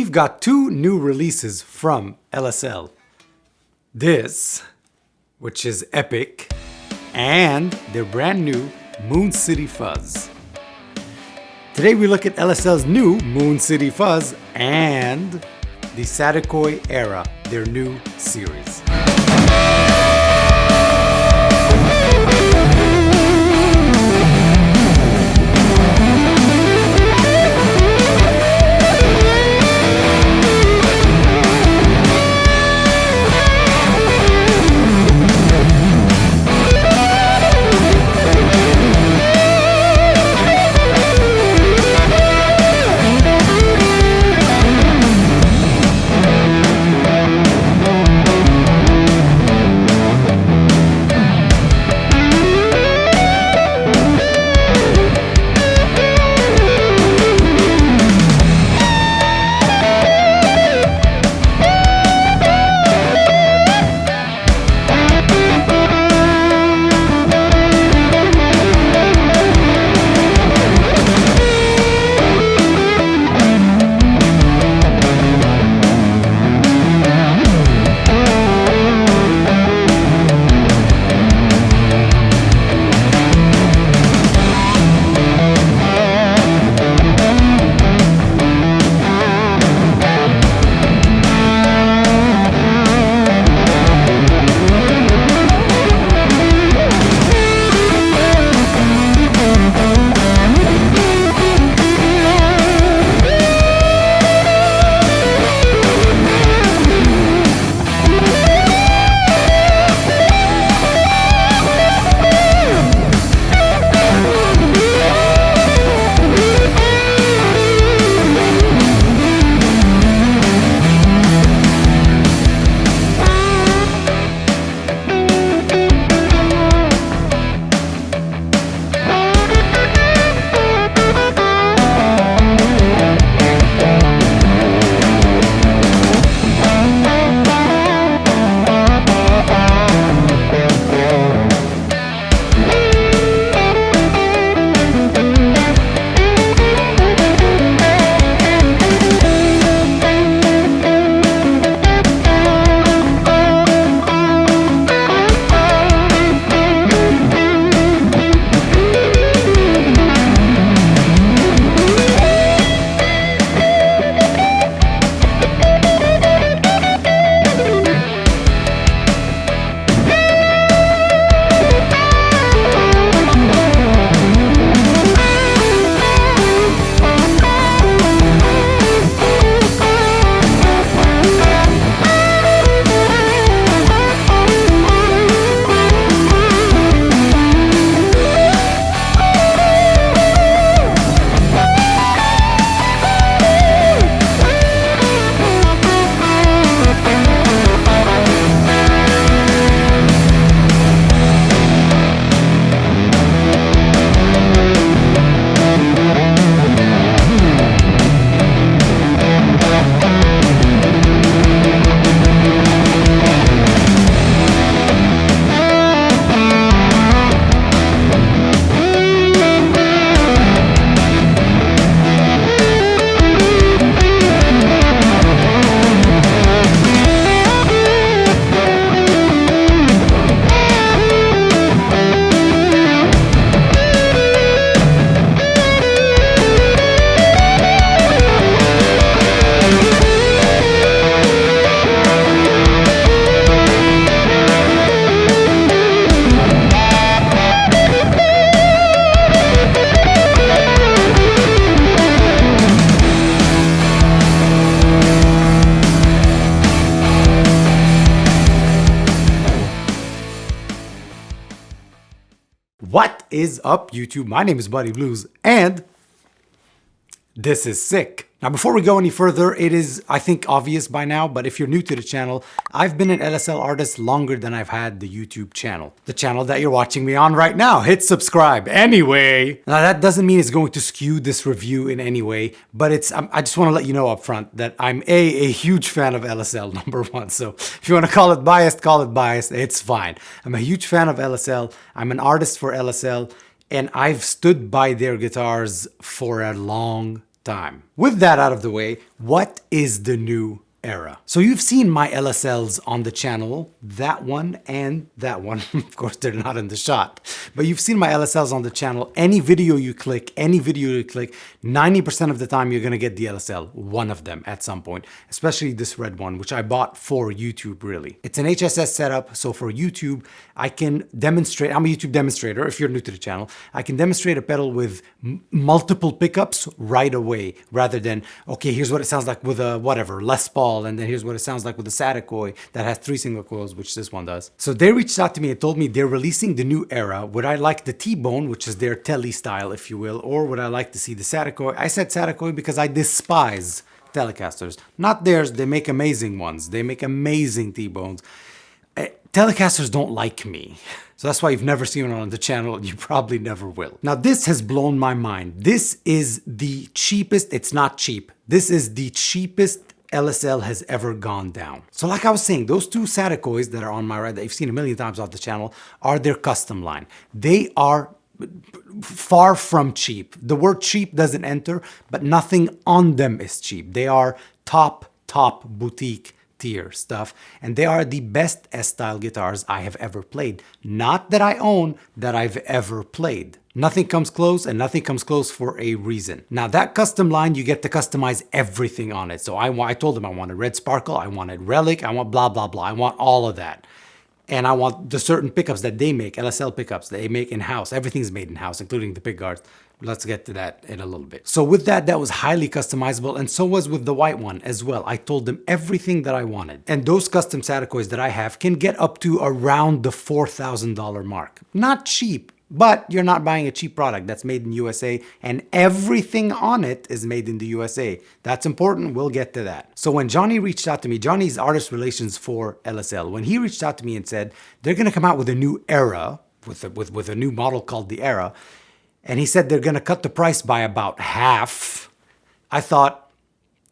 we've got two new releases from LSL. This, which is epic, and their brand new Moon City Fuzz. Today we look at LSL's new Moon City Fuzz and the Saticoy ERA, their new series. What is up, YouTube? My name is Buddy Blues, and this is sick. Now, before we go any further, it is, I think, obvious by now, but if you're new to the channel, I've been an LSL artist longer than I've had the YouTube channel. The channel that you're watching me on right now. Hit subscribe. Anyway, now that doesn't mean it's going to skew this review in any way, but I just want to let you know up front that I'm a huge fan of LSL, number one. So if you want to call it biased, it's fine. I'm a huge fan of LSL. I'm an artist for LSL, and I've stood by their guitars for a long time. With that out of the way, what is the new era? So you've seen my LSLs on the channel, that one and that one. Of course, they're not in the shot, but you've seen my LSLs on the channel. Any video you click, 90% of the time you're gonna get the LSL, one of them at some point, especially this red one, which I bought for YouTube really. It's an HSS setup, so for YouTube, I can demonstrate, I'm a YouTube demonstrator, if you're new to the channel, I can demonstrate a pedal with multiple pickups right away, rather than, okay, here's what it sounds like with a whatever, Les Paul, and then here's what it sounds like with a Saticoy that has 3 single coils, which this one does. So they reached out to me and told me they're releasing the new era. Would I like the T-Bone, which is their Tele style, if you will, or would I like to see the Saticoy? I said Saticoy because I despise Telecasters. Not theirs, they make amazing ones. They make amazing T-Bones. Telecasters don't like me. So that's why you've never seen it on the channel, and you probably never will. Now this has blown my mind. This is the cheapest, it's not cheap. This is the cheapest LSL has ever gone down. So like I was saying, those two Saticoys that are on my right, that you've seen a million times off the channel, are their custom line. They are far from cheap. The word cheap doesn't enter, but nothing on them is cheap. They are top boutique tier stuff, and they are the best S-style guitars I have ever played. Not that I own, that I've ever played. Nothing comes close, and nothing comes close for a reason. Now that custom line, you get to customize everything on it. So I told them I wanted red sparkle, I wanted relic, I want blah, blah, blah. I want all of that. And I want the certain pickups that they make, LSL pickups that they make in-house. Everything's made in-house, including the pickguards. Let's get to that in a little bit. So with that, that was highly customizable, and so was with the white one as well. I told them everything that I wanted. And those custom Saticoys that I have can get up to around the $4,000 mark. Not cheap, but you're not buying a cheap product that's made in USA, and everything on it is made in the USA. That's important, we'll get to that. So when Johnny reached out to me, Johnny's artist relations for LSL, when he reached out to me and said, they're gonna come out with a new era, with a new model called the Era, and he said they're gonna cut the price by about half, I thought,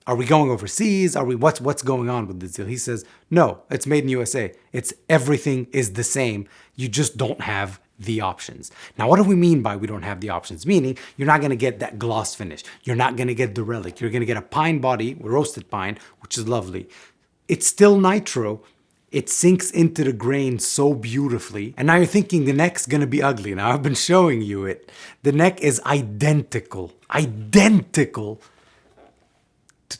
are we going overseas? Are we, what's going on with this deal? He says, no, it's made in USA. It's everything is the same. You just don't have the options. Now, what do we mean by we don't have the options? Meaning, you're not gonna get that gloss finish. You're not gonna get the relic. You're gonna get a pine body, roasted pine, which is lovely. It's still nitro. It sinks into the grain so beautifully. And now you're thinking the neck's gonna be ugly. Now, I've been showing you it. The neck is identical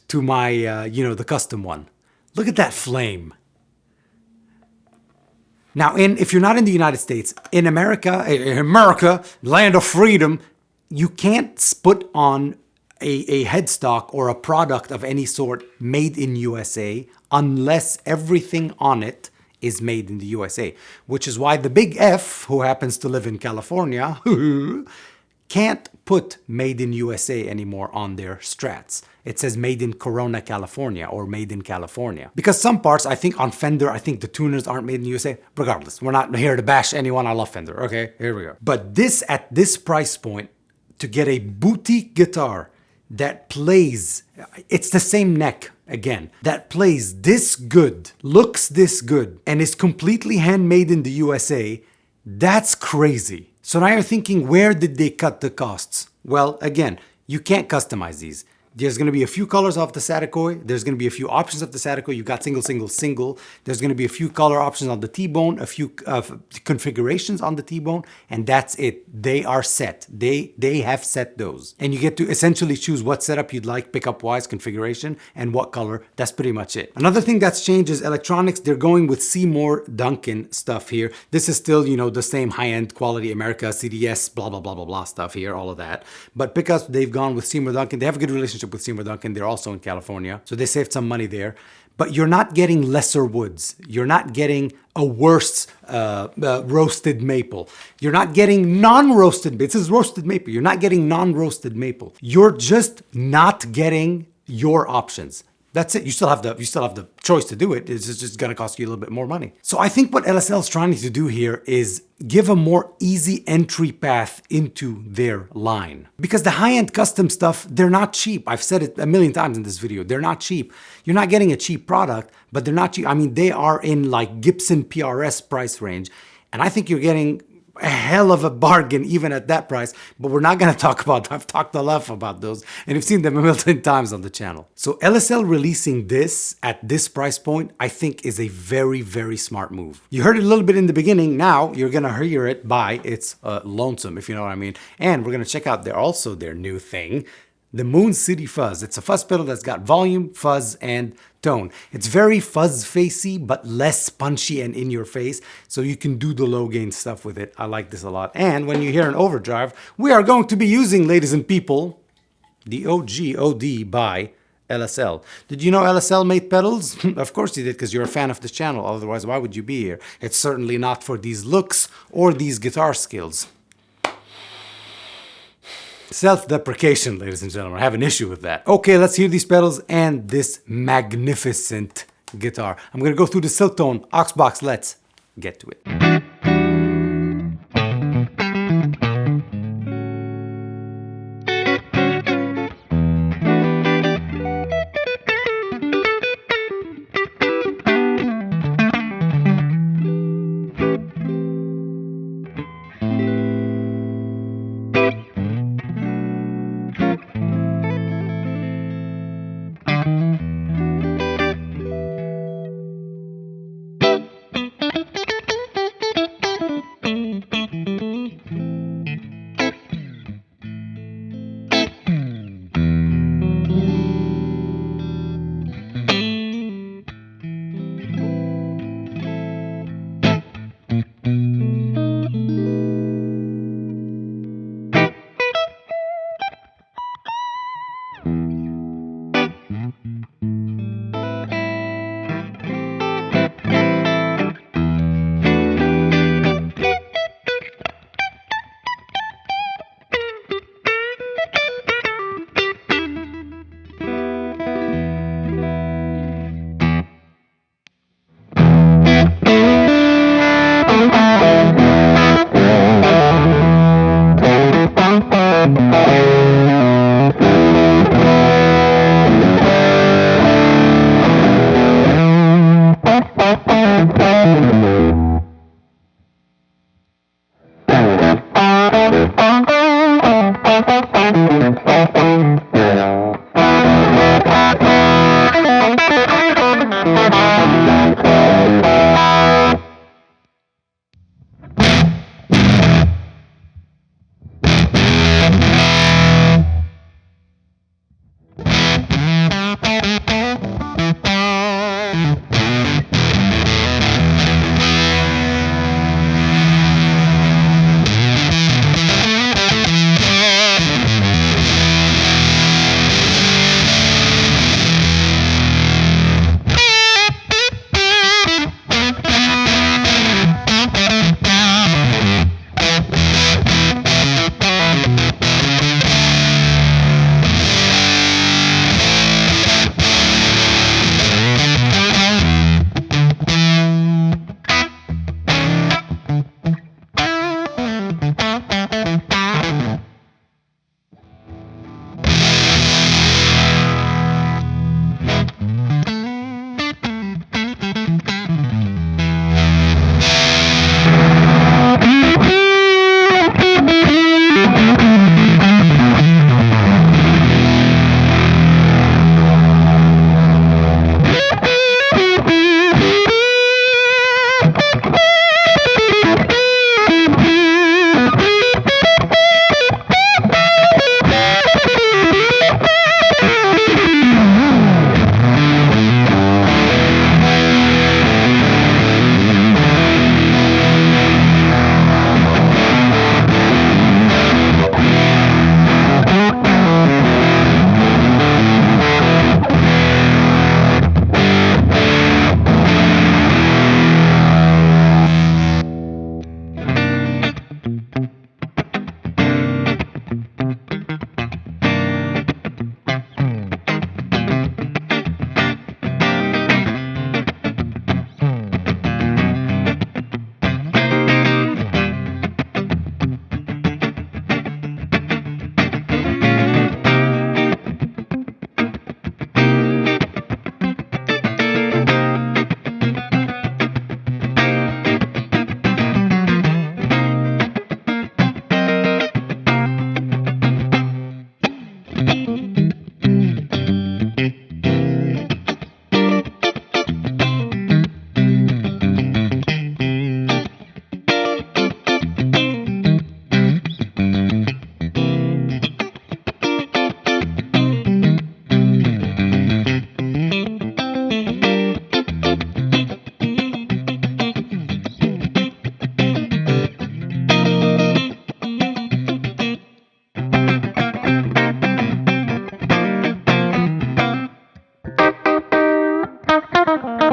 to my, the custom one. Look at that flame. Now, if you're not in the United States, in America, land of freedom, you can't put on a headstock or a product of any sort made in USA unless everything on it is made in the USA, which is why the big F, who happens to live in California, can't put made in USA anymore on their Strats. It says made in Corona, California, or made in California. Because some parts, I think on Fender, I think the tuners aren't made in USA. Regardless, we're not here to bash anyone. I love Fender. Okay, here we go. But this, at this price point, to get a boutique guitar that plays, it's the same neck again, that plays this good, looks this good, and is completely handmade in the USA, that's crazy. So now you're thinking, where did they cut the costs? Well, again, you can't customize these. There's going to be a few colors off the Saticoy. There's going to be a few options of the Saticoy. You've got single, single, single. There's going to be a few color options on the T-Bone, a few configurations on the T-Bone, and that's it. They are set. They have set those. And you get to essentially choose what setup you'd like, pickup-wise, configuration, and what color. That's pretty much it. Another thing that's changed is electronics. They're going with Seymour Duncan stuff here. This is still, the same high-end quality America, CDS, blah, blah, blah, blah, blah stuff here, all of that. But because they've gone with Seymour Duncan, they have a good relationship with Seymour Duncan. They're also in California, so they saved some money there. But you're not getting lesser woods. You're not getting a worse roasted maple. You're not getting non-roasted. This is roasted maple. You're not getting non-roasted maple. You're just not getting your options. That's it. You still have the choice to do it. It's just going to cost you a little bit more money. So I think what LSL is trying to do here is give a more easy entry path into their line. Because the high-end custom stuff, they're not cheap. I've said it a million times in this video. They're not cheap. You're not getting a cheap product, but they're not cheap. I mean, they are in like Gibson PRS price range. And I think you're getting a hell of a bargain even at that price, but we're not going to talk about that. I've talked enough about those and you've seen them a million times on the channel. So LSL releasing this at this price point, I think is a very, very smart move. You heard it a little bit in the beginning. Now you're going to hear it by its lonesome, if you know what I mean. And we're going to check out their new thing, the Moon City Fuzz. It's a fuzz pedal that's got volume, fuzz, and tone. It's very fuzz-facey, but less punchy and in your face, so you can do the low gain stuff with it. I like this a lot. And when you hear an overdrive, we are going to be using, ladies and people, the OG OD by LSL. Did you know LSL made pedals? Of course you did, because you're a fan of this channel. Otherwise, why would you be here? It's certainly not for these looks or these guitar skills. Self-deprecation, ladies and gentlemen. I have an issue with that. Okay, let's hear these pedals and this magnificent guitar. I'm gonna go through the Silktone aux box. Let's get to it. Oh!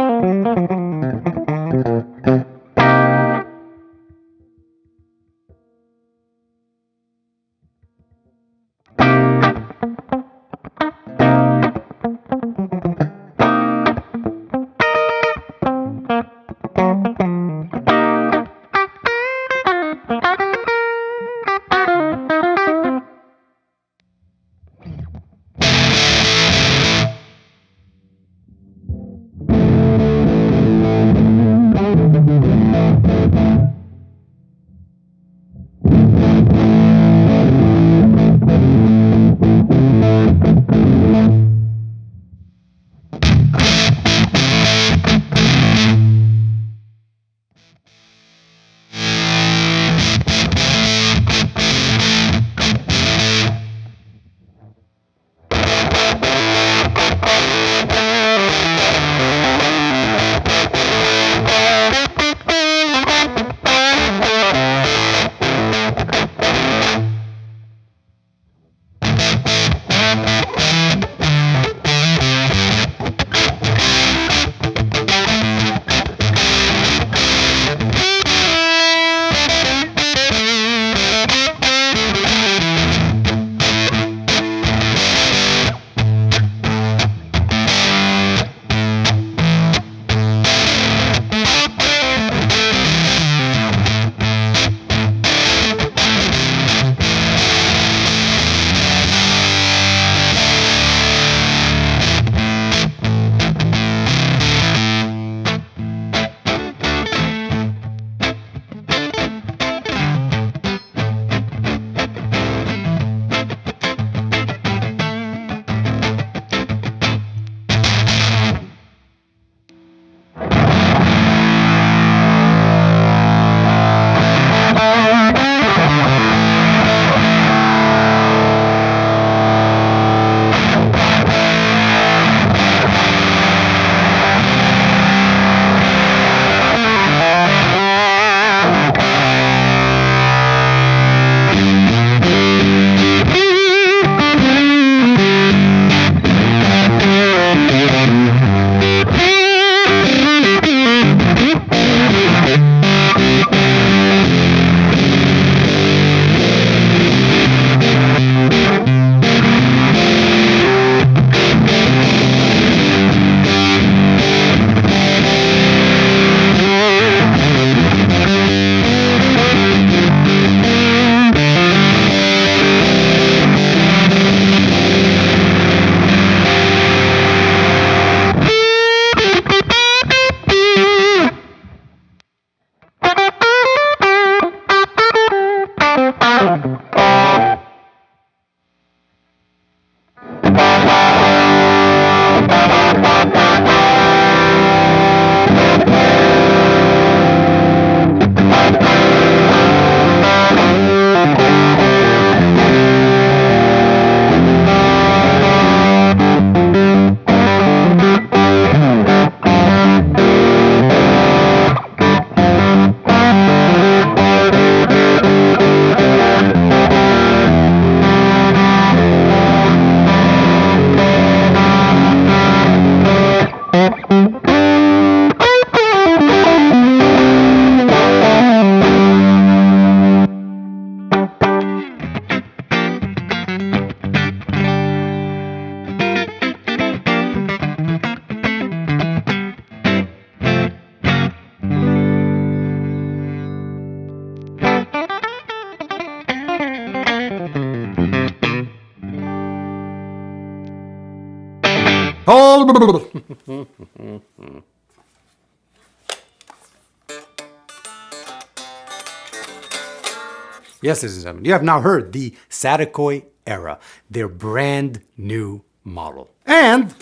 Yes, ladies and gentlemen, you have now heard the Saticoy ERA, their brand new model. And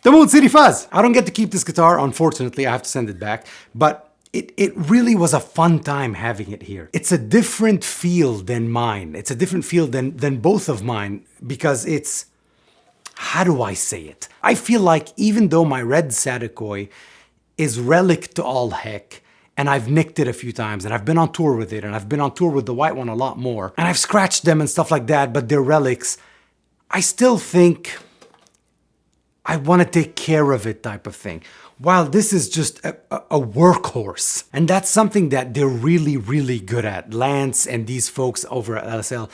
the Moon City Fuzz. I don't get to keep this guitar, unfortunately. I have to send it back. But it really was a fun time having it here. It's a different feel than mine. It's a different feel than both of mine because it's, how do I say it? I feel like even though my red Saticoy is relic to all heck, and I've nicked it a few times, and I've been on tour with it, and I've been on tour with the white one a lot more, and I've scratched them and stuff like that, but they're relics, I still think I want to take care of it type of thing. While this is just a workhorse. And that's something that they're really, really good at. Lance and these folks over at LSL,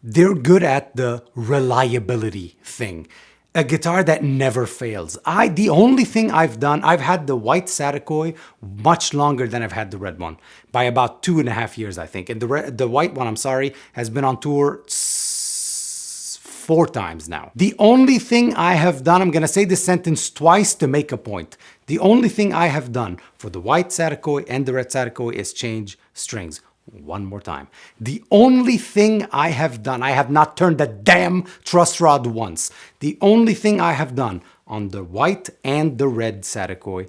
they're good at the reliability thing. A guitar that never fails. The only thing I've done, I've had the white Saticoy much longer than I've had the red one. By about 2.5 years, I think. And the white one, I'm sorry, has been on tour 4 times now. The only thing I have done, I'm gonna say this sentence twice to make a point. The only thing I have done for the white Saticoy and the red Saticoy is change strings. One more time. The only thing I have done, I have not turned the damn truss rod once. The only thing I have done on the white and the red Saticoy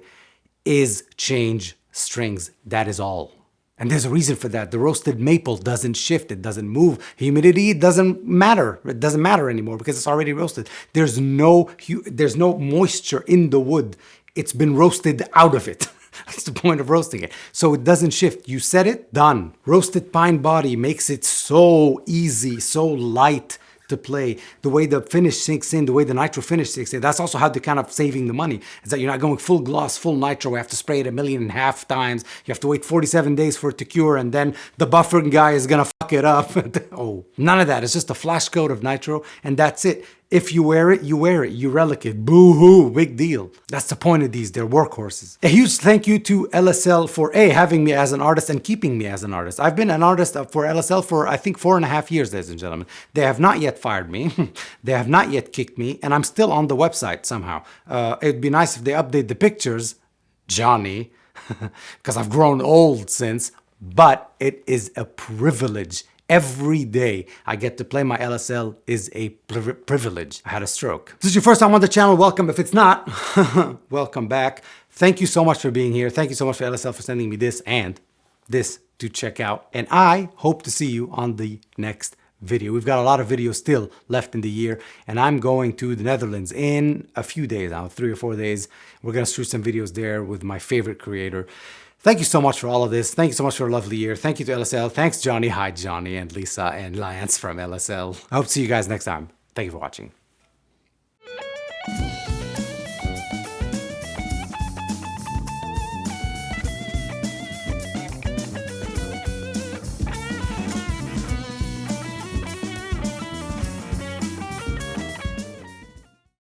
is change strings. That is all. And there's a reason for that. The roasted maple doesn't shift, it doesn't move. Humidity doesn't matter. It doesn't matter anymore because it's already roasted. There's no moisture in the wood. It's been roasted out of it. That's the point of roasting it. So it doesn't shift. You set it, done. Roasted pine body makes it so easy, so light to play. The way the finish sinks in, the way the nitro finish sinks in, that's also how they're kind of saving the money. Is that you're not going full gloss, full nitro. We have to spray it 1.5 million times. You have to wait 47 days for it to cure, and then the buffering guy is gonna fuck it up. Oh, none of that. It's just a flash coat of nitro, and that's it. If you wear it, you wear it. You relic it. Boo-hoo, big deal. That's the point of these. They're workhorses. A huge thank you to LSL for having me as an artist and keeping me as an artist. I've been an artist for LSL for, I think, 4.5 years, ladies and gentlemen. They have not yet fired me. They have not yet kicked me, and I'm still on the website somehow. It'd be nice if they update the pictures, Johnny, because I've grown old since, but it is a privilege. Every day I get to play my LSL is a privilege. I had a stroke. If this is your first time on the channel, welcome. If it's not, welcome back. Thank you so much for being here. Thank you so much for LSL for sending me this and this to check out. And I hope to see you on the next video. We've got a lot of videos still left in the year, and I'm going to the Netherlands in a few days now, 3 or 4 days. We're gonna shoot some videos there with my favorite creator. Thank you so much for all of this. Thank you so much for a lovely year. Thank you to LSL. Thanks, Johnny. Hi, Johnny and Lisa and Lance from LSL. I hope to see you guys next time. Thank you for watching.